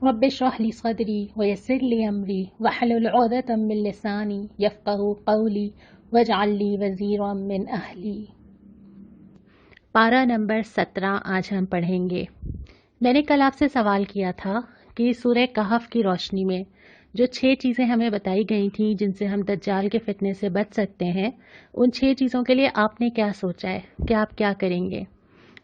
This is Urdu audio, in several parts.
رب اشرح لي صدري ويسر لي أمري واحلل عقدة من لساني يفقهوا قولي واجعل لي وزيرا من أهلي۔ پارہ نمبر 17 آج ہم پڑھیں گے۔ میں نے کل آپ سے سوال کیا تھا کہ سورہ کہف کی روشنی میں جو 6 چیزیں ہمیں بتائی گئی تھیں جن سے ہم دجال کے فتنے سے بچ سکتے ہیں، ان 6 چیزوں کے لیے آپ نے کیا سوچا ہے کہ آپ کیا کریں گے؟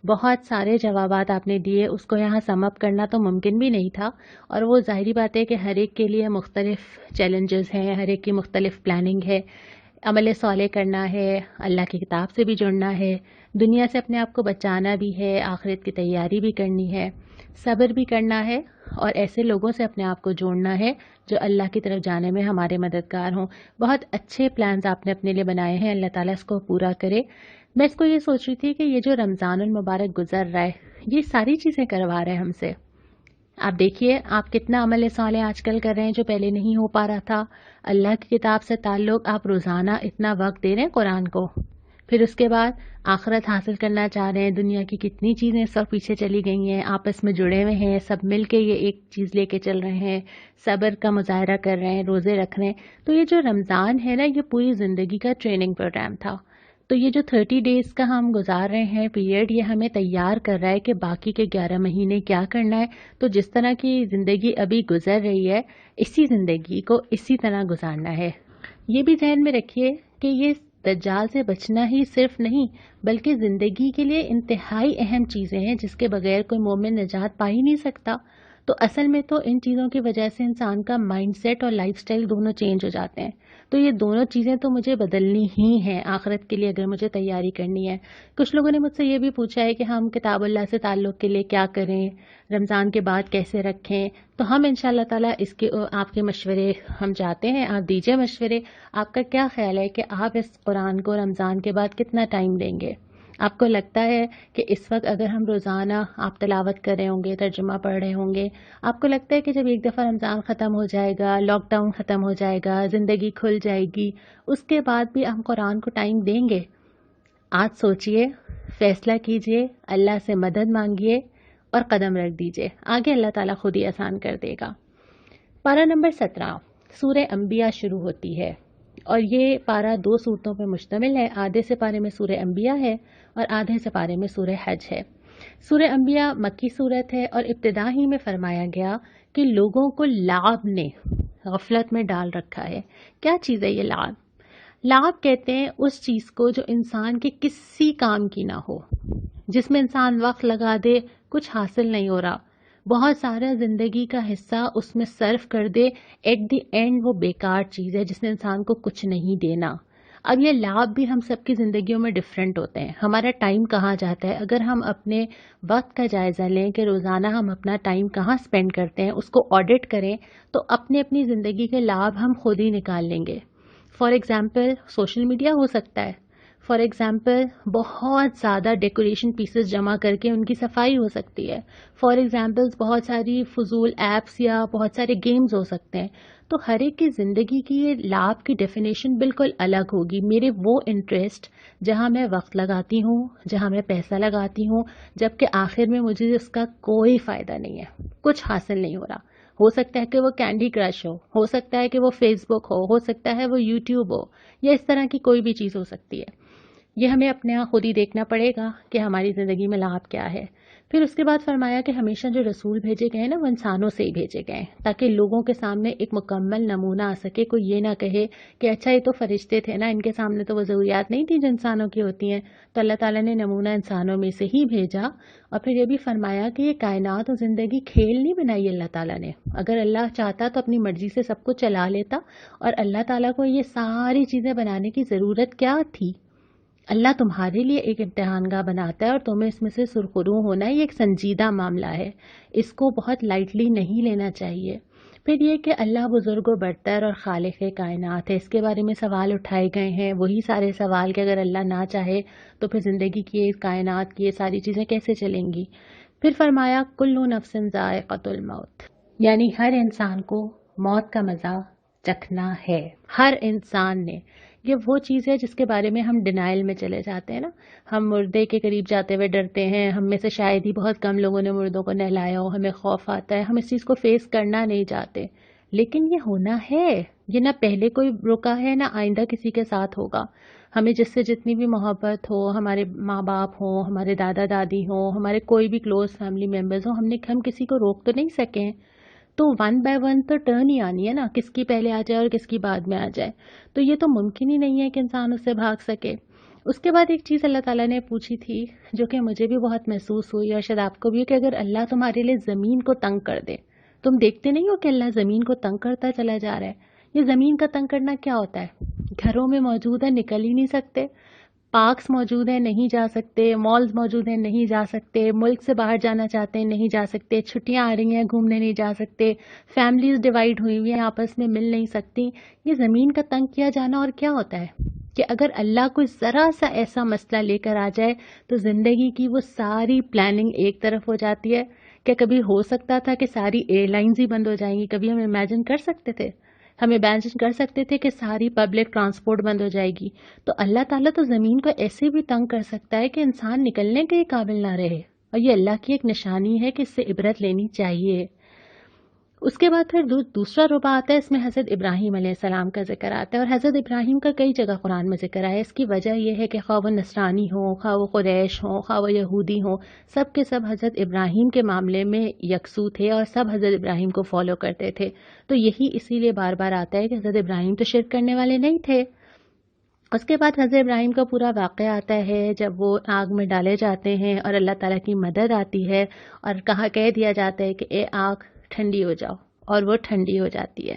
بہت سارے جوابات آپ نے دیے، اس کو یہاں سم اپ کرنا تو ممکن بھی نہیں تھا، اور وہ ظاہری بات ہے کہ ہر ایک کے لیے مختلف چیلنجز ہیں، ہر ایک کی مختلف پلاننگ ہے۔ عمل صالح کرنا ہے، اللہ کی کتاب سے بھی جڑنا ہے، دنیا سے اپنے آپ کو بچانا بھی ہے، آخرت کی تیاری بھی کرنی ہے، صبر بھی کرنا ہے، اور ایسے لوگوں سے اپنے آپ کو جوڑنا ہے جو اللہ کی طرف جانے میں ہمارے مددگار ہوں۔ بہت اچھے پلانز آپ نے اپنے لیے بنائے ہیں، اللہ تعالیٰ اس کو پورا کرے۔ میں اس کو یہ سوچ رہی تھی کہ یہ جو رمضان المبارک گزر رہا ہے، یہ ساری چیزیں کروا رہے ہیں ہم سے۔ آپ دیکھیے آپ کتنا عمل صالح آج کل کر رہے ہیں جو پہلے نہیں ہو پا رہا تھا۔ اللہ کی کتاب سے تعلق آپ روزانہ اتنا وقت دے رہے ہیں قرآن کو، پھر اس کے بعد آخرت حاصل کرنا چاہ رہے ہیں، دنیا کی کتنی چیزیں سب پیچھے چلی گئی ہیں، آپس میں جڑے ہوئے ہیں، سب مل کے یہ ایک چیز لے کے چل رہے ہیں، صبر کا مظاہرہ کر رہے ہیں، روزے رکھ رہے ہیں۔ تو یہ جو رمضان ہے نا، یہ پوری زندگی کا ٹریننگ پروگرام تھا۔ تو یہ جو 30 ڈیز کا ہم گزار رہے ہیں پیریڈ، یہ ہمیں تیار کر رہا ہے کہ باقی کے 11 مہینے کیا کرنا ہے۔ تو جس طرح کی زندگی ابھی گزر رہی ہے، اسی زندگی کو اسی طرح گزارنا ہے۔ یہ بھی ذہن میں رکھیے کہ یہ دجال سے بچنا ہی صرف نہیں، بلکہ زندگی کے لیے انتہائی اہم چیزیں ہیں جس کے بغیر کوئی مومن نجات پا ہی نہیں سکتا۔ تو اصل میں تو ان چیزوں کی وجہ سے انسان کا مائنڈ سیٹ اور لائف سٹائل دونوں چینج ہو جاتے ہیں۔ تو یہ دونوں چیزیں تو مجھے بدلنی ہی ہیں آخرت کے لیے اگر مجھے تیاری کرنی ہے۔ کچھ لوگوں نے مجھ سے یہ بھی پوچھا ہے کہ ہم کتاب اللہ سے تعلق کے لیے کیا کریں، رمضان کے بعد کیسے رکھیں۔ تو ہم انشاءاللہ تعالیٰ اس کے آپ کے مشورے ہم چاہتے ہیں، آپ دیجئے مشورے۔ آپ کا کیا خیال ہے کہ آپ اس قرآن کو رمضان کے بعد کتنا ٹائم دیں گے؟ آپ کو لگتا ہے کہ اس وقت اگر ہم روزانہ آپ تلاوت کر رہے ہوں گے، ترجمہ پڑھ رہے ہوں گے، آپ کو لگتا ہے کہ جب ایک دفعہ رمضان ختم ہو جائے گا، لاک ڈاؤن ختم ہو جائے گا، زندگی کھل جائے گی، اس کے بعد بھی ہم قرآن کو ٹائم دیں گے؟ آج سوچئے، فیصلہ کیجئے، اللہ سے مدد مانگیے اور قدم رکھ دیجئے، آگے اللہ تعالیٰ خود ہی آسان کر دے گا۔ پارہ نمبر 17 سورہ انبیاء شروع ہوتی ہے، اور یہ پارہ 2 صورتوں پر مشتمل ہے۔ آدھے سے پارے میں سورہ انبیاء ہے اور آدھے سے پارے میں سورہ حج ہے۔ سورہ انبیاء مکی صورت ہے، اور ابتدا ہی میں فرمایا گیا کہ لوگوں کو لعب نے غفلت میں ڈال رکھا ہے۔ کیا چیز ہے یہ لعب؟ لعب کہتے ہیں اس چیز کو جو انسان کے کسی کام کی نہ ہو، جس میں انسان وقت لگا دے، کچھ حاصل نہیں ہو رہا، بہت سارا زندگی کا حصہ اس میں صرف کر دے، ایٹ دی اینڈ وہ بیکار چیز ہے جس نے انسان کو کچھ نہیں دینا۔ اب یہ لعب بھی ہم سب کی زندگیوں میں ڈیفرنٹ ہوتے ہیں۔ ہمارا ٹائم کہاں جاتا ہے؟ اگر ہم اپنے وقت کا جائزہ لیں کہ روزانہ ہم اپنا ٹائم کہاں سپینڈ کرتے ہیں، اس کو آڈٹ کریں، تو اپنی زندگی کے لعب ہم خود ہی نکال لیں گے۔ فار ایگزامپل سوشل میڈیا ہو سکتا ہے، فار ایگزامپل بہت زیادہ ڈیکوریشن پیسز جمع کر کے ان کی صفائی ہو سکتی ہے، فار ایگزامپل بہت ساری فضول ایپس یا بہت سارے گیمز ہو سکتے ہیں۔ تو ہر ایک کی زندگی کی یہ لعب کی ڈیفینیشن بالکل الگ ہوگی۔ میرے وہ انٹرسٹ جہاں میں وقت لگاتی ہوں، جہاں میں پیسہ لگاتی ہوں، جبکہ آخر میں مجھے اس کا کوئی فائدہ نہیں ہے، کچھ حاصل نہیں ہو رہا۔ ہو سکتا ہے کہ وہ کینڈی کرش ہو سکتا ہے کہ وہ فیس بک ہو سکتا ہے وہ یوٹیوب ہو، یا اس طرح کی کوئی بھی چیز ہو سکتی ہے۔ یہ ہمیں اپنے یہاں خود ہی دیکھنا پڑے گا کہ ہماری زندگی میں لعب کیا ہے۔ پھر اس کے بعد فرمایا کہ ہمیشہ جو رسول بھیجے گئے نا، وہ انسانوں سے ہی بھیجے گئے تاکہ لوگوں کے سامنے ایک مکمل نمونہ آ سکے۔ کوئی یہ نہ کہے کہ اچھا یہ تو فرشتے تھے نا، ان کے سامنے تو وہ ضروریات نہیں تھی جو انسانوں کی ہوتی ہیں۔ تو اللہ تعالیٰ نے نمونہ انسانوں میں سے ہی بھیجا، اور پھر یہ بھی فرمایا کہ یہ کائنات اور زندگی کھیل نہیں بنائی اللہ تعالیٰ نے۔ اگر اللہ چاہتا تو اپنی مرضی سے سب کو چلا لیتا، اور اللہ تعالیٰ کو یہ ساری چیزیں بنانے کی ضرورت کیا تھی؟ اللہ تمہارے لیے ایک امتحان گاہ بناتا ہے، اور تمہیں اس میں سے سرخرو ہونا ہے، یہ ایک سنجیدہ معاملہ ہے، اس کو بہت لائٹلی نہیں لینا چاہیے۔ پھر یہ کہ اللہ بزرگ و برتر اور خالق کائنات ہے، اس کے بارے میں سوال اٹھائے گئے ہیں، وہی سارے سوال کہ اگر اللہ نہ چاہے تو پھر زندگی کی، کائنات کی یہ ساری چیزیں کیسے چلیں گی۔ پھر فرمایا کل نفس ذائقۃ الموت، یعنی ہر انسان کو موت کا مزہ چکھنا ہے ہر انسان نے. یہ وہ چیز ہے جس کے بارے میں ہم ڈینائل میں چلے جاتے ہیں نا. ہم مردے کے قریب جاتے ہوئے ڈرتے ہیں. ہم میں سے شاید ہی بہت کم لوگوں نے مردوں کو نہلایا ہو. ہمیں خوف آتا ہے. ہم اس چیز کو فیس کرنا نہیں چاہتے. لیکن یہ ہونا ہے. یہ نہ پہلے کوئی رکا ہے نہ آئندہ کسی کے ساتھ ہوگا. ہمیں جس سے جتنی بھی محبت ہو, ہمارے ماں باپ ہوں, ہمارے دادا دادی ہوں, ہمارے کوئی بھی کلوز فیملی ممبرز ہوں, ہم کسی کو روک تو نہیں سکیں. تو 1 بائی 1 تو ٹرن ہی آنی ہے نا, کس کی پہلے آ جائے اور کس کی بعد میں آ جائے. تو یہ تو ممکن ہی نہیں ہے کہ انسان اس سے بھاگ سکے. اس کے بعد ایک چیز اللہ تعالیٰ نے پوچھی تھی جو کہ مجھے بھی بہت محسوس ہوئی اور شاید آپ کو بھی, کہ اگر اللہ تمہارے لیے زمین کو تنگ کر دے, تم دیکھتے نہیں ہو کہ اللہ زمین کو تنگ کرتا چلا جا رہا ہے. یہ زمین کا تنگ کرنا کیا ہوتا ہے؟ گھروں میں موجود ہے, نکل ہی نہیں سکتے. پارکس موجود ہیں, نہیں جا سکتے. مالز موجود ہیں, نہیں جا سکتے. ملک سے باہر جانا چاہتے ہیں, نہیں جا سکتے. چھٹیاں آ رہی ہیں, گھومنے نہیں جا سکتے. فیملیز ڈیوائیڈ ہوئی ہوئی ہیں, آپس میں مل نہیں سکتی. یہ زمین کا تنگ کیا جانا. اور کیا ہوتا ہے کہ اگر اللہ کوئی ذرا سا ایسا مسئلہ لے کر آ جائے تو زندگی کی وہ ساری پلاننگ ایک طرف ہو جاتی ہے. کہ کبھی ہو سکتا تھا کہ ساری ایئر لائنز ہی بند ہو جائیں گی. کبھی ہم امیجن کر سکتے تھے؟ ہم امیجن کر سکتے تھے کہ ساری پبلک ٹرانسپورٹ بند ہو جائے گی؟ تو اللہ تعالیٰ تو زمین کو ایسے بھی تنگ کر سکتا ہے کہ انسان نکلنے کے قابل نہ رہے. اور یہ اللہ کی ایک نشانی ہے کہ اس سے عبرت لینی چاہیے. اس کے بعد پھر دوسرا ربع آتا ہے, اس میں حضرت ابراہیم علیہ السلام کا ذکر آتا ہے. اور حضرت ابراہیم کا کئی جگہ قرآن میں ذکر آیا ہے. اس کی وجہ یہ ہے کہ خواہ وہ نصرانی ہوں, خواہ وہ قریش ہوں, خواہ وہ یہودی ہوں, سب کے سب حضرت ابراہیم کے معاملے میں یکسو تھے اور سب حضرت ابراہیم کو فالو کرتے تھے. تو یہی اسی لیے بار بار آتا ہے کہ حضرت ابراہیم تو شرک کرنے والے نہیں تھے. اس کے بعد حضرت ابراہیم کا پورا واقعہ آتا ہے جب وہ آگ میں ڈالے جاتے ہیں اور اللہ تعالیٰ کی مدد آتی ہے اور کہہ دیا جاتا ہے کہ اے آگ ٹھنڈی ہو جاؤ, اور وہ ٹھنڈی ہو جاتی ہے.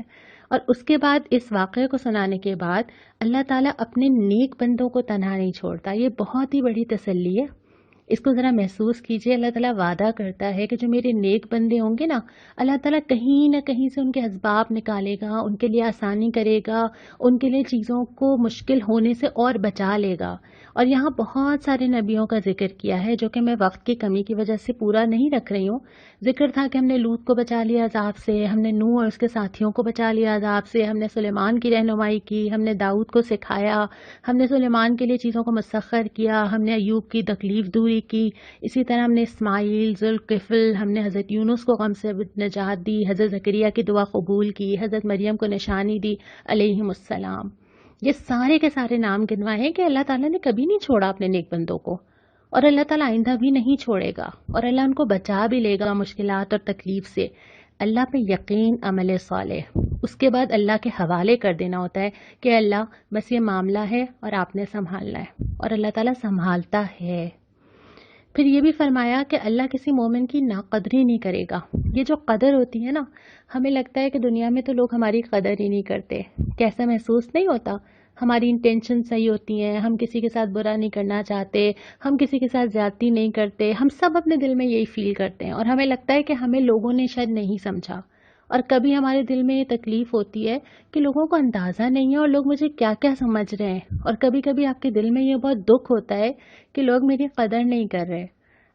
اور اس کے بعد اس واقعے کو سنانے کے بعد اللہ تعالیٰ اپنے نیک بندوں کو تنہا نہیں چھوڑتا. یہ بہت ہی بڑی تسلی ہے. اس کو ذرا محسوس کیجئے. اللہ تعالیٰ وعدہ کرتا ہے کہ جو میرے نیک بندے ہوں گے نا, اللہ تعالیٰ کہیں نہ کہیں سے ان کے اسباب نکالے گا, ان کے لیے آسانی کرے گا, ان کے لیے چیزوں کو مشکل ہونے سے اور بچا لے گا. اور یہاں بہت سارے نبیوں کا ذکر کیا ہے جو کہ میں وقت کی کمی کی وجہ سے پورا نہیں رکھ رہی ہوں. ذکر تھا کہ ہم نے لوط کو بچا لیا عذاب سے, ہم نے نوح اور اس کے ساتھیوں کو بچا لیا عذاب سے, ہم نے سلیمان کی رہنمائی کی, ہم نے داؤد کو سکھایا, ہم نے سلیمان کے لیے چیزوں کو مسخر کیا, ہم نے ایوب کی تکلیف دوری کی. اسی طرح ہم نے اسماعیل, ذوالکفل, ہم نے حضرت یونس کو غم سے نجات دی, حضرت زکریا کی دعا قبول کی, حضرت مریم کو نشانی دی علیہم السلام. یہ سارے کے سارے نام گنوائے ہیں کہ اللہ تعالیٰ نے کبھی نہیں چھوڑا اپنے نیک بندوں کو, اور اللہ تعالیٰ آئندہ بھی نہیں چھوڑے گا, اور اللہ ان کو بچا بھی لے گا مشکلات اور تکلیف سے. اللہ پہ یقین, عمل صالح, اس کے بعد اللہ کے حوالے کر دینا ہوتا ہے کہ اللہ بس یہ معاملہ ہے اور آپ نے سنبھالنا ہے, اور اللہ تعالیٰ سنبھالتا ہے. پھر یہ بھی فرمایا کہ اللہ کسی مومن کی ناقدری نہیں کرے گا. یہ جو قدر ہوتی ہے نا, ہمیں لگتا ہے کہ دنیا میں تو لوگ ہماری قدر ہی نہیں کرتے. کیسا محسوس نہیں ہوتا؟ ہماری انٹینشن صحیح ہوتی ہیں, ہم کسی کے ساتھ برا نہیں کرنا چاہتے, ہم کسی کے ساتھ زیادتی نہیں کرتے, ہم سب اپنے دل میں یہی فیل کرتے ہیں, اور ہمیں لگتا ہے کہ ہمیں لوگوں نے شاید نہیں سمجھا. اور کبھی ہمارے دل میں یہ تکلیف ہوتی ہے کہ لوگوں کو اندازہ نہیں ہے اور لوگ مجھے کیا کیا سمجھ رہے ہیں. اور کبھی کبھی آپ کے دل میں یہ بہت دکھ ہوتا ہے کہ لوگ میری قدر نہیں کر رہے.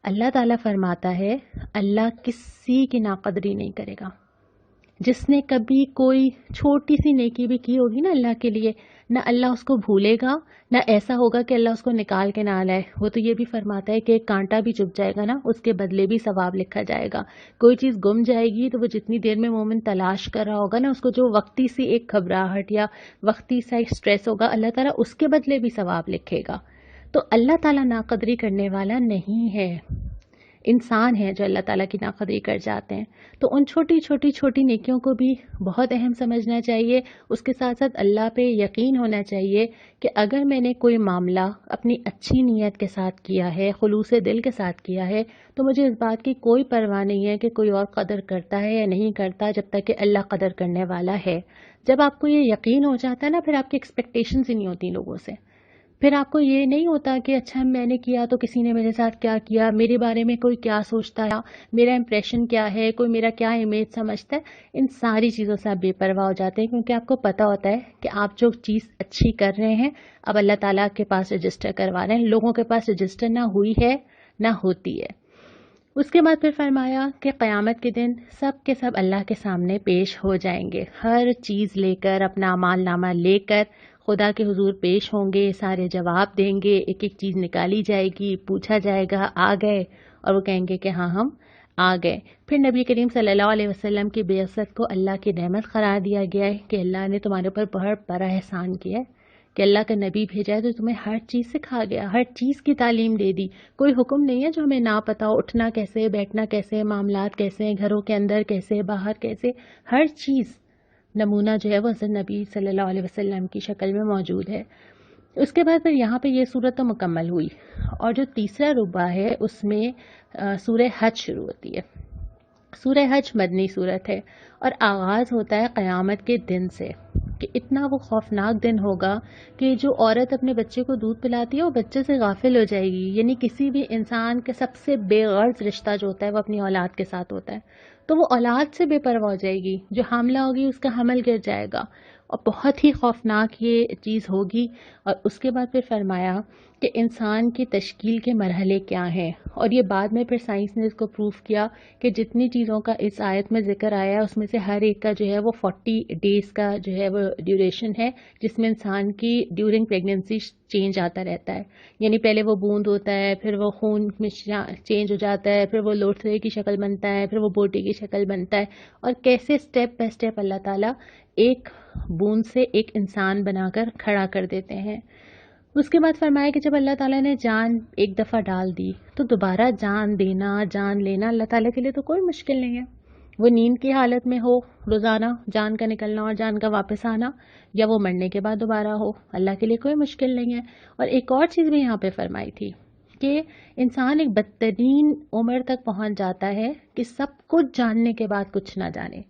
اللہ تعالیٰ فرماتا ہے اللہ کسی کی ناقدری نہیں کرے گا. جس نے کبھی کوئی چھوٹی سی نیکی بھی کی ہوگی نا اللہ کے لیے, نہ اللہ اس کو بھولے گا, نہ ایسا ہوگا کہ اللہ اس کو نکال کے نہ لائے. وہ تو یہ بھی فرماتا ہے کہ ایک کانٹا بھی چپ جائے گا نا, اس کے بدلے بھی ثواب لکھا جائے گا. کوئی چیز گم جائے گی تو وہ جتنی دیر میں مومن تلاش کر رہا ہوگا نا, اس کو جو وقتی سی ایک گھبراہٹ یا وقتی سا ایک سٹریس ہوگا, اللہ تعالیٰ اس کے بدلے بھی ثواب لکھے گا. تو اللہ تعالیٰ ناقدری کرنے والا نہیں ہے. انسان ہیں جو اللہ تعالیٰ کی ناقدری کر جاتے ہیں. تو ان چھوٹی نیکیوں کو بھی بہت اہم سمجھنا چاہیے. اس کے ساتھ ساتھ اللہ پہ یقین ہونا چاہیے کہ اگر میں نے کوئی معاملہ اپنی اچھی نیت کے ساتھ کیا ہے, خلوص دل کے ساتھ کیا ہے, تو مجھے اس بات کی کوئی پرواہ نہیں ہے کہ کوئی اور قدر کرتا ہے یا نہیں کرتا, جب تک کہ اللہ قدر کرنے والا ہے. جب آپ کو یہ یقین ہو جاتا ہے نا, پھر آپ کی ایکسپیکٹیشنز ہی نہیں ہوتی لوگوں سے. پھر آپ کو یہ نہیں ہوتا کہ اچھا میں نے کیا تو کسی نے میرے ساتھ کیا کیا, میرے بارے میں کوئی کیا سوچتا ہے, میرا امپریشن کیا ہے, کوئی میرا کیا امیج سمجھتا ہے. ان ساری چیزوں سے آپ بے پرواہ ہو جاتے ہیں, کیونکہ آپ کو پتہ ہوتا ہے کہ آپ جو چیز اچھی کر رہے ہیں اب اللہ تعالیٰ کے پاس رجسٹر کروا رہے ہیں. لوگوں کے پاس رجسٹر نہ ہوئی ہے نہ ہوتی ہے. اس کے بعد پھر فرمایا کہ قیامت کے دن سب کے سب اللہ کے سامنے پیش ہو جائیں گے، ہر چیز لے کر، اپنا اعمال نامہ لے کر خدا کے حضور پیش ہوں گے، سارے جواب دیں گے، ایک ایک چیز نکالی جائے گی، پوچھا جائے گا آ گئے، اور وہ کہیں گے کہ ہاں ہم آ گئے۔ پھر نبی کریم صلی اللہ علیہ وسلم کی بعثت کو اللہ کی نعمت قرار دیا گیا ہے کہ اللہ نے تمہارے اوپر بہت بڑا احسان کیا ہے کہ اللہ کا نبی بھیجا ہے تو تمہیں ہر چیز سکھا گیا، ہر چیز کی تعلیم دے دی، کوئی حکم نہیں ہے جو ہمیں نہ پتا ہو، اٹھنا کیسے، بیٹھنا کیسے، معاملات کیسے، گھروں کے اندر کیسے، باہر کیسے، ہر چیز نمونہ جو ہے وہ حضرت نبی صلی اللہ علیہ وسلم کی شکل میں موجود ہے۔ اس کے بعد پھر یہاں پہ یہ صورت تو مکمل ہوئی، اور جو تیسرا ربع ہے اس میں سورہ حج شروع ہوتی ہے۔ سورہ حج مدنی صورت ہے اور آغاز ہوتا ہے قیامت کے دن سے، کہ اتنا وہ خوفناک دن ہوگا کہ جو عورت اپنے بچے کو دودھ پلاتی ہے وہ بچے سے غافل ہو جائے گی، یعنی کسی بھی انسان کے سب سے بے غرض رشتہ جو ہوتا ہے وہ اپنی اولاد کے ساتھ ہوتا ہے، تو وہ اولاد سے بے پرواہ ہو جائے گی، جو حاملہ ہوگی اس کا حمل گر جائے گا، اور بہت ہی خوفناک یہ چیز ہوگی۔ اور اس کے بعد پھر فرمایا کہ انسان کی تشکیل کے مرحلے کیا ہیں، اور یہ بعد میں پھر سائنس نے اس کو پروف کیا کہ جتنی چیزوں کا اس آیت میں ذکر آیا ہے اس میں سے ہر ایک کا جو ہے وہ 40 ڈیز کا جو ہے وہ ڈیوریشن ہے، جس میں انسان کی ڈیورنگ پریگننسی چینج آتا رہتا ہے، یعنی پہلے وہ بوند ہوتا ہے، پھر وہ خون میں چینج ہو جاتا ہے، پھر وہ لوتھڑے کی شکل بنتا ہے، پھر وہ بوٹی کی شکل بنتا ہے، اور کیسے سٹیپ بائی سٹیپ اللہ تعالیٰ ایک بوند سے ایک انسان بنا کر کھڑا کر دیتے ہیں۔ اس کے بعد فرمایا کہ جب اللہ تعالیٰ نے جان ایک دفعہ ڈال دی تو دوبارہ جان دینا، جان لینا اللہ تعالیٰ کے لیے تو کوئی مشکل نہیں ہے، وہ نیند کی حالت میں ہو روزانہ جان کا نکلنا اور جان کا واپس آنا، یا وہ مرنے کے بعد دوبارہ ہو، اللہ کے لیے کوئی مشکل نہیں ہے۔ اور ایک اور چیز بھی یہاں پہ فرمائی تھی کہ انسان ایک بدترین عمر تک پہنچ جاتا ہے کہ سب کچھ جاننے کے بعد کچھ نہ جانے۔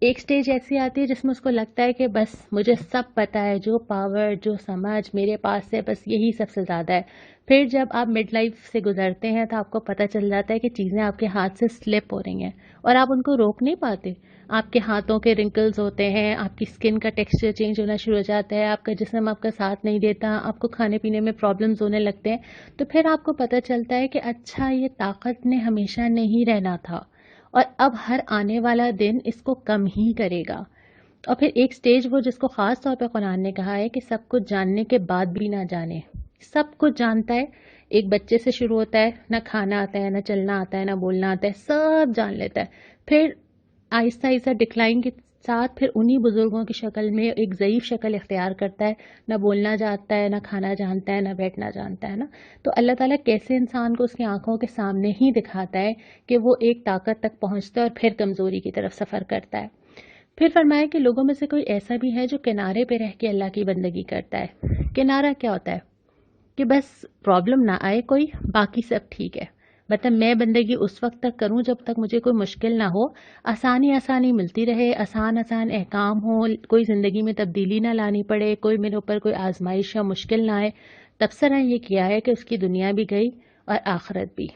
ایک سٹیج ایسی آتی ہے جس میں اس کو لگتا ہے کہ بس مجھے سب پتہ ہے، جو پاور، جو سمجھ میرے پاس ہے بس یہی سب سے زیادہ ہے۔ پھر جب آپ مڈ لائف سے گزرتے ہیں تو آپ کو پتہ چل جاتا ہے کہ چیزیں آپ کے ہاتھ سے سلپ ہو رہی ہیں اور آپ ان کو روک نہیں پاتے، آپ کے ہاتھوں کے رنکلز ہوتے ہیں، آپ کی سکن کا ٹیکسچر چینج ہونا شروع ہو جاتا ہے، آپ کا جسم آپ کا ساتھ نہیں دیتا، آپ کو کھانے پینے میں پرابلمز ہونے لگتے ہیں، تو پھر آپ کو پتہ چلتا ہے کہ اچھا یہ طاقت نے ہمیشہ نہیں رہنا تھا، اور اب ہر آنے والا دن اس کو کم ہی کرے گا۔ اور پھر ایک سٹیج وہ جس کو خاص طور پہ قرآن نے کہا ہے کہ سب کچھ جاننے کے بعد بھی نہ جانے، سب کچھ جانتا ہے، ایک بچے سے شروع ہوتا ہے، نہ کھانا آتا ہے، نہ چلنا آتا ہے، نہ بولنا آتا ہے، سب جان لیتا ہے، پھر آہستہ آہستہ ڈکلائن کے ساتھ پھر انہی بزرگوں کی شکل میں ایک ضعیف شکل اختیار کرتا ہے، نہ بولنا جانتا ہے، نہ کھانا جانتا ہے، نہ بیٹھنا جانتا ہے نا۔ تو اللہ تعالیٰ کیسے انسان کو اس کی آنکھوں کے سامنے ہی دکھاتا ہے کہ وہ ایک طاقت تک پہنچتا ہے اور پھر کمزوری کی طرف سفر کرتا ہے۔ پھر فرمایا کہ لوگوں میں سے کوئی ایسا بھی ہے جو کنارے پہ رہ کے اللہ کی بندگی کرتا ہے۔ کنارہ کیا ہوتا ہے کہ بس پرابلم نہ آئے کوئی، باقی سب ٹھیک ہے، مطلب میں بندگی اس وقت تک کروں جب تک مجھے کوئی مشکل نہ ہو، آسانی ملتی رہے، آسان احکام ہوں، کوئی زندگی میں تبدیلی نہ لانی پڑے، کوئی میرے اوپر کوئی آزمائش یا مشکل نہ آئے۔ تبصرہ یہ کیا ہے کہ اس کی دنیا بھی گئی اور آخرت بھی،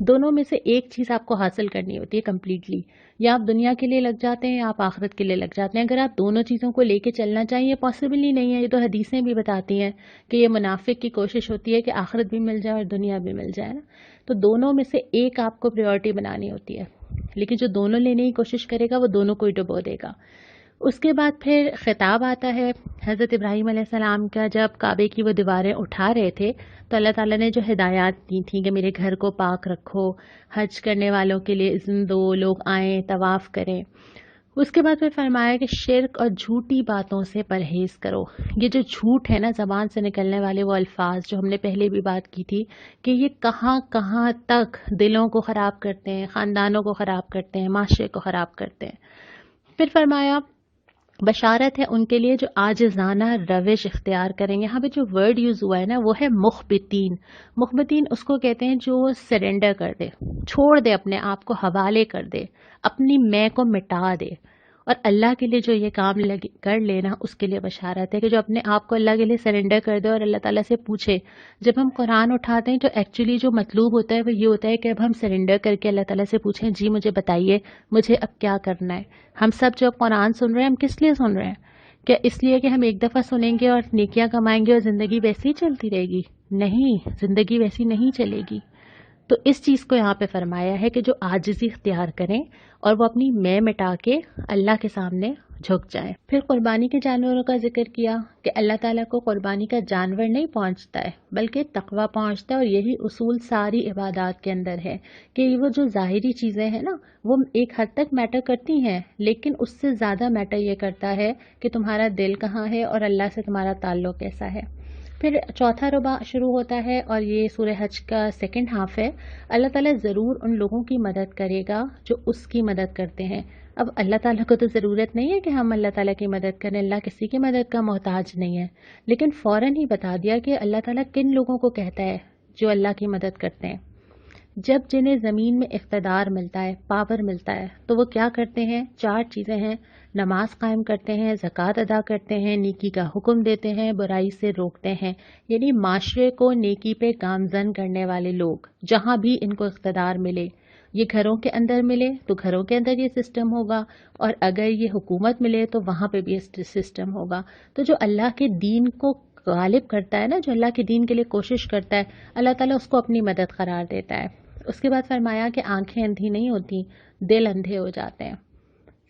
دونوں میں سے ایک چیز آپ کو حاصل کرنی ہوتی ہے کمپلیٹلی، یا آپ دنیا کے لیے لگ جاتے ہیں یا آپ آخرت کے لیے لگ جاتے ہیں۔ اگر آپ دونوں چیزوں کو لے کے چلنا چاہیں، یہ پاسبل ہی نہیں ہے، یہ تو حدیثیں بھی بتاتی ہیں کہ یہ منافق کی کوشش ہوتی ہے کہ آخرت بھی مل جائے اور دنیا بھی مل جائے نا، تو دونوں میں سے ایک آپ کو پریورٹی بنانی ہوتی ہے، لیکن جو دونوں لینے کی کوشش کرے گا وہ دونوں کو ہی ڈبو دے گا۔ اس کے بعد پھر خطاب آتا ہے حضرت ابراہیم علیہ السلام کا، جب کعبے کی وہ دیواریں اٹھا رہے تھے تو اللہ تعالیٰ نے جو ہدایات دی تھیں کہ میرے گھر کو پاک رکھو، حج کرنے والوں کے لیے اذن دو، لوگ آئیں طواف کریں۔ اس کے بعد پھر فرمایا کہ شرک اور جھوٹی باتوں سے پرہیز کرو۔ یہ جو جھوٹ ہے نا، زبان سے نکلنے والے وہ الفاظ جو ہم نے پہلے بھی بات کی تھی کہ یہ کہاں کہاں تک دلوں کو خراب کرتے ہیں، خاندانوں کو خراب کرتے ہیں، معاشرے کو خراب کرتے ہیں۔ پھر فرمایا بشارت ہے ان کے لیے جو عاجزانہ روش اختیار کریں گے۔ یہاں پہ جو ورڈ یوز ہوا ہے نا وہ ہے مخبتین۔ مخبتین اس کو کہتے ہیں جو سرنڈر کر دے، چھوڑ دے، اپنے آپ کو حوالے کر دے، اپنی میں کو مٹا دے، اور اللہ کے لیے جو یہ کام کر لینا اس کے لیے بشارت ہے کہ جو اپنے آپ کو اللہ کے لیے سرنڈر کر دے اور اللہ تعالیٰ سے پوچھے۔ جب ہم قرآن اٹھاتے ہیں تو ایکچولی جو مطلوب ہوتا ہے وہ یہ ہوتا ہے کہ اب ہم سرنڈر کر کے اللہ تعالیٰ سے پوچھیں، جی مجھے بتائیے مجھے اب کیا کرنا ہے۔ ہم سب جو اب قرآن سن رہے ہیں ہم کس لیے سن رہے ہیں؟ کیا اس لیے کہ ہم ایک دفعہ سنیں گے اور نیکیاں کمائیں گے اور زندگی ویسی ہی چلتی رہے گی؟ نہیں، زندگی ویسی نہیں چلے گی۔ تو اس چیز کو یہاں پہ فرمایا ہے کہ جو عاجزی اختیار کریں اور وہ اپنی میں مٹا کے اللہ کے سامنے جھک جائیں۔ پھر قربانی کے جانوروں کا ذکر کیا کہ اللہ تعالیٰ کو قربانی کا جانور نہیں پہنچتا ہے بلکہ تقویٰ پہنچتا ہے، اور یہی اصول ساری عبادات کے اندر ہے کہ وہ جو ظاہری چیزیں ہیں نا وہ ایک حد تک میٹر کرتی ہیں، لیکن اس سے زیادہ میٹر یہ کرتا ہے کہ تمہارا دل کہاں ہے اور اللہ سے تمہارا تعلق کیسا ہے۔ پھر چوتھا ربع شروع ہوتا ہے اور یہ سورہ حج کا سیکنڈ ہاف ہے۔ اللہ تعالیٰ ضرور ان لوگوں کی مدد کرے گا جو اس کی مدد کرتے ہیں۔ اب اللہ تعالیٰ کو تو ضرورت نہیں ہے کہ ہم اللہ تعالیٰ کی مدد کریں، اللہ کسی کی مدد کا محتاج نہیں ہے، لیکن فوراً ہی بتا دیا کہ اللہ تعالیٰ کن لوگوں کو کہتا ہے جو اللہ کی مدد کرتے ہیں۔ جب جنہیں زمین میں اقتدار ملتا ہے، پاور ملتا ہے، تو وہ کیا کرتے ہیں؟ 4 چیزیں ہیں: نماز قائم کرتے ہیں، زکوٰۃ ادا کرتے ہیں، نیکی کا حکم دیتے ہیں، برائی سے روکتے ہیں۔ یعنی معاشرے کو نیکی پہ گامزن کرنے والے لوگ، جہاں بھی ان کو اقتدار ملے، یہ گھروں کے اندر ملے تو گھروں کے اندر یہ سسٹم ہوگا، اور اگر یہ حکومت ملے تو وہاں پہ بھی یہ سسٹم ہوگا۔ تو جو اللہ کے دین کو غالب کرتا ہے نا، جو اللہ کے دین کے لیے کوشش کرتا ہے، اللہ تعالیٰ اس کو اپنی مدد قرار دیتا ہے۔ اس کے بعد فرمایا کہ آنکھیں اندھی نہیں ہوتی، دل اندھے ہو جاتے ہیں۔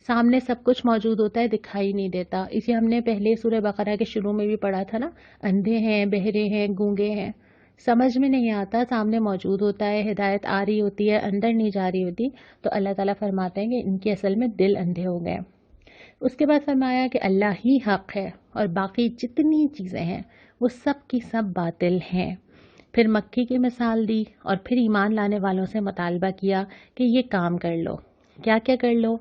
سامنے سب کچھ موجود ہوتا ہے، دکھائی نہیں دیتا۔ اسے ہم نے پہلے سورہ بقرہ کے شروع میں بھی پڑھا تھا نا، اندھے ہیں، بہرے ہیں، گونگے ہیں، سمجھ میں نہیں آتا، سامنے موجود ہوتا ہے، ہدایت آ رہی ہوتی ہے، اندر نہیں جا رہی ہوتی، تو اللہ تعالیٰ فرماتے ہیں کہ ان کے اصل میں دل اندھے ہو گئے۔ اس کے بعد فرمایا کہ اللہ ہی حق ہے اور باقی جتنی چیزیں ہیں وہ سب کی سب باطل ہیں۔ پھر مکی کی مثال دی اور پھر ایمان لانے والوں سے مطالبہ کیا کہ یہ کام کر لو۔ کیا کیا کر لو؟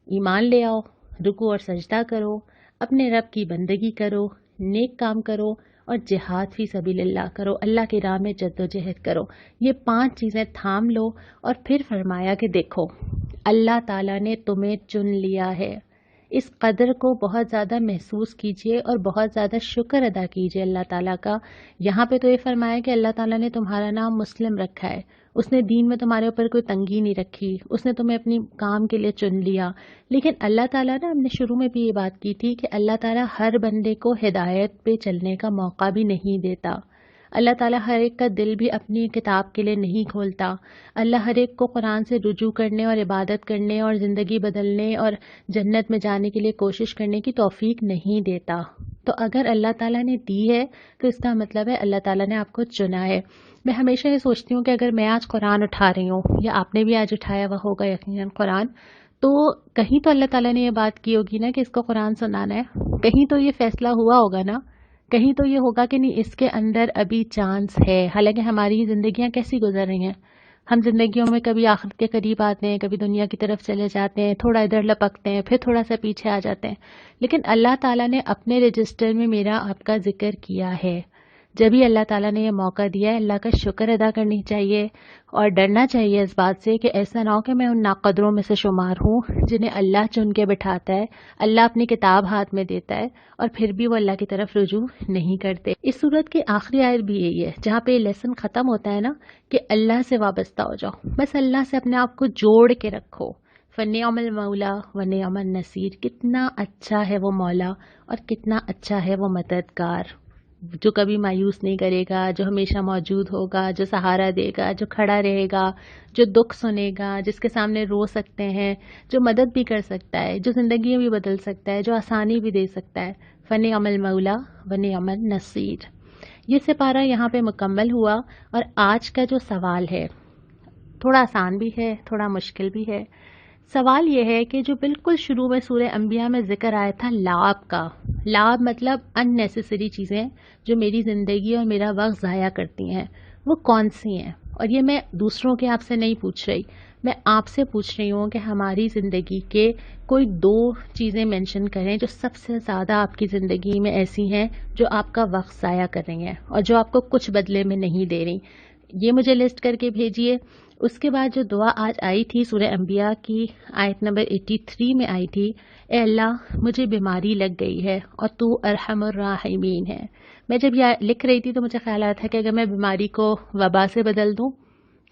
ایمان لے آؤ، رکوع اور سجدہ کرو، اپنے رب کی بندگی کرو، نیک کام کرو، اور جہاد فی سبیل اللہ کرو، اللہ کی راہ میں جد و جہد کرو۔ یہ 5 چیزیں تھام لو، اور پھر فرمایا کہ دیکھو اللہ تعالیٰ نے تمہیں چن لیا ہے۔ اس قدر کو بہت زیادہ محسوس کیجئے اور بہت زیادہ شکر ادا کیجئے اللہ تعالیٰ کا۔ یہاں پہ تو یہ فرمایا کہ اللہ تعالیٰ نے تمہارا نام مسلم رکھا ہے، اس نے دین میں تمہارے اوپر کوئی تنگی نہیں رکھی، اس نے تمہیں اپنی کام کے لیے چن لیا۔ لیکن اللہ تعالیٰ نے، ہم نے شروع میں بھی یہ بات کی تھی کہ اللہ تعالیٰ ہر بندے کو ہدایت پہ چلنے کا موقع بھی نہیں دیتا۔ اللہ تعالیٰ ہر ایک کا دل بھی اپنی کتاب کے لیے نہیں کھولتا۔ اللہ ہر ایک کو قرآن سے رجوع کرنے اور عبادت کرنے اور زندگی بدلنے اور جنت میں جانے کے لیے کوشش کرنے کی توفیق نہیں دیتا۔ تو اگر اللہ تعالیٰ نے دی ہے تو اس کا مطلب ہے اللہ تعالیٰ نے آپ کو چنا ہے۔ میں ہمیشہ یہ سوچتی ہوں کہ اگر میں آج قرآن اٹھا رہی ہوں یا آپ نے بھی آج اٹھایا ہوا ہوگا یقیناً قرآن، تو کہیں تو اللہ تعالیٰ نے یہ بات کی ہوگی نا کہ اس کو قرآن سنانا ہے، کہیں تو یہ فیصلہ ہوا ہوگا نا، کہیں تو یہ ہوگا کہ نہیں اس کے اندر ابھی چانس ہے۔ حالانکہ ہماری زندگیاں کیسی گزر رہی ہیں، ہم زندگیوں میں کبھی آخرت کے قریب آتے ہیں، کبھی دنیا کی طرف چلے جاتے ہیں، تھوڑا ادھر لپکتے ہیں، پھر تھوڑا سا پیچھے آ جاتے ہیں، لیکن اللہ تعالیٰ نے اپنے رجسٹر میں میرا آپ کا ذکر کیا ہے۔ جب ہی اللہ تعالیٰ نے یہ موقع دیا ہے، اللہ کا شکر ادا کرنی چاہیے اور ڈرنا چاہیے اس بات سے کہ ایسا نہ ہو کہ میں ان ناقدروں میں سے شمار ہوں جنہیں اللہ چن کے بٹھاتا ہے، اللہ اپنی کتاب ہاتھ میں دیتا ہے اور پھر بھی وہ اللہ کی طرف رجوع نہیں کرتے۔ اس صورت کی آخری آیت بھی یہی ہے جہاں پہ یہ لیسن ختم ہوتا ہے نا کہ اللہ سے وابستہ ہو جاؤ، بس اللہ سے اپنے آپ کو جوڑ کے رکھو۔ فَنِعْمَ الْمَوْلَى وَنِعْمَ النَّصِيرُ، کتنا اچھا ہے وہ مولا اور کتنا اچھا ہے وہ مددگار، جو کبھی مایوس نہیں کرے گا، جو ہمیشہ موجود ہوگا، جو سہارا دے گا، جو کھڑا رہے گا، جو دکھ سنے گا، جس کے سامنے رو سکتے ہیں، جو مدد بھی کر سکتا ہے، جو زندگی بھی بدل سکتا ہے، جو آسانی بھی دے سکتا ہے۔ فَنِعْمَ الْمَوْلَى وَنِعْمَ النَّصِيرُ۔ یہ سپارہ یہاں پہ مکمل ہوا، اور آج کا جو سوال ہے تھوڑا آسان بھی ہے، تھوڑا مشکل بھی ہے۔ سوال یہ ہے کہ جو بالکل شروع میں سورہ انبیاء میں ذکر آیا تھا لعب کا، لعب مطلب ان نیسیسری چیزیں جو میری زندگی اور میرا وقت ضائع کرتی ہیں، وہ کون سی ہیں؟ اور یہ میں دوسروں کے آپ سے نہیں پوچھ رہی، میں آپ سے پوچھ رہی ہوں کہ ہماری زندگی کے کوئی 2 چیزیں مینشن کریں جو سب سے زیادہ آپ کی زندگی میں ایسی ہیں جو آپ کا وقت ضائع کر رہی ہیں اور جو آپ کو کچھ بدلے میں نہیں دے رہی۔ یہ مجھے لسٹ کر کے بھیجیے۔ اس کے بعد جو دعا آج آئی تھی سورہ انبیاء کی آیت نمبر 83 میں آئی تھی، اے اللہ مجھے بیماری لگ گئی ہے اور تو ارحم الراحمین ہے۔ میں جب یہ لکھ رہی تھی تو مجھے خیال آیا تھا کہ اگر میں بیماری کو وبا سے بدل دوں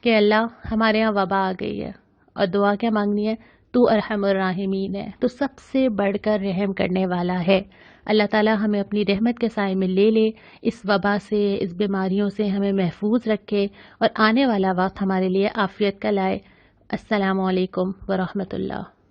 کہ اللہ ہمارے یہاں وبا آ گئی ہے، اور دعا کیا مانگنی ہے؟ تو ارحم الراحمین ہے، تو سب سے بڑھ کر رحم کرنے والا ہے۔ اللہ تعالیٰ ہمیں اپنی رحمت کے سائے میں لے لے، اس وبا سے، اس بیماریوں سے ہمیں محفوظ رکھے اور آنے والا وقت ہمارے لیے عافیت کا لائے۔ السلام علیکم ورحمۃ اللہ۔